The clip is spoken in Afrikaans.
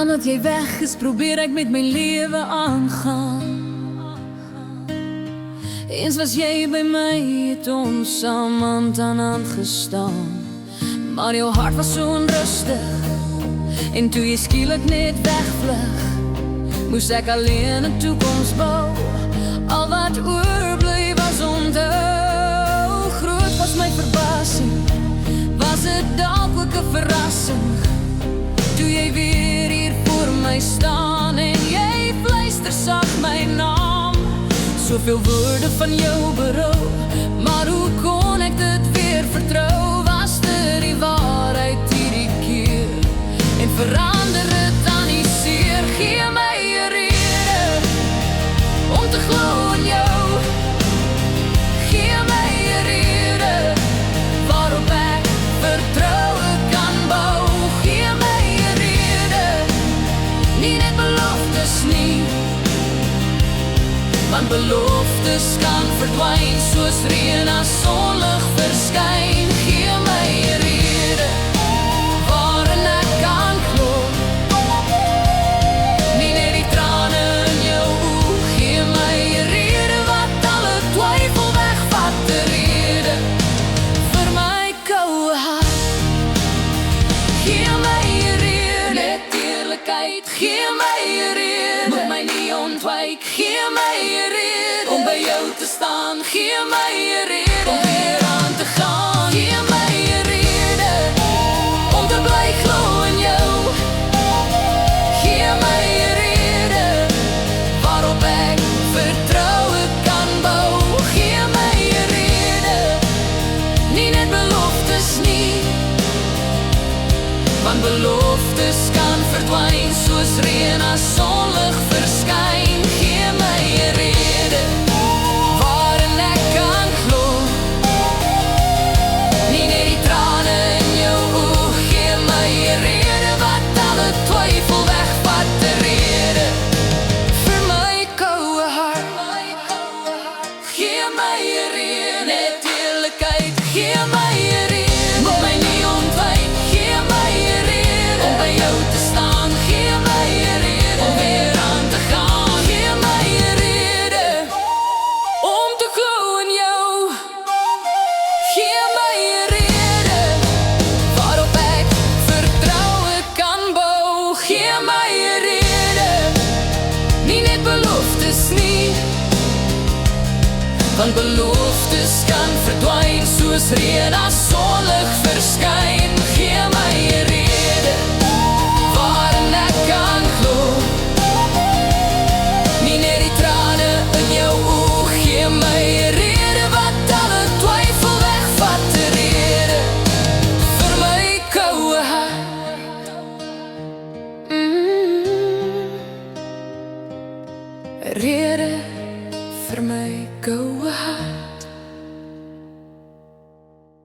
Vandat jy weg is, probeer ek met my lewe aangaan. Eens was jy by my, het ons saam hand aan hand gestaan. Maar jou hart was so onrustig, en toe jy skielik net wegvlug, moes ek alleen 'n toekoms bou. Al wat oorbly was onthou. Groot was my verbasing, was dit dalk ook 'n verrassing, toe jy weer hier voor my staan en jy fluister sag my naam. Soveel woorde van jou berou, maar hoe kon ek dit weer vertrou? Was dit die waarheid hierdie keer, en verander het dan nie seer? Gee my 'n rede om te glo in jou. Gee my 'n rede waarop ek vertroue kan bou. Gee my 'n rede, nie net beloftes nie, want beloftes kan verdwyn soos reën as sonlig verskyn. Gee my 'n rede waarin ek kan glo, nie net die trane in jou oë. Gee my 'n rede wat alle twyfel wegvat, 'n rede vir my koue hart. Gee my 'n rede, net eerlikheid. Gee my 'n rede, moet my nie ontwyk. Gee my 'n rede om by jou te staan. Gee my 'n rede om weer aan te gaan. Gee my 'n rede om te bly glo in jou. Gee my 'n rede waarop ek vertroue kan bou. Gee my 'n rede, nie net beloftes nie, want beloftes kan verdwyn soos reën as sonlig verskyn. Gee my 'n rede waarin ek kan glo, nie net die trane in jou oë. Gee my 'n rede wat alle twyfel wegvat, 'n rede vir my koue hart. Gee my 'n rede, net eerlikheid. Gee my 'n rede, moet my nie ontwyk. Gee my 'n rede om by jou te staan. Gee my 'n rede om weer aan te gaan. Gee my 'n rede om te glo in jou. Gee my 'n rede waarop ek vertroue kan bou. Gee my 'n rede, nie net beloftes nie, want beloftes kan verdwyn soos reën as sonlig verskyn. Gee my 'n rede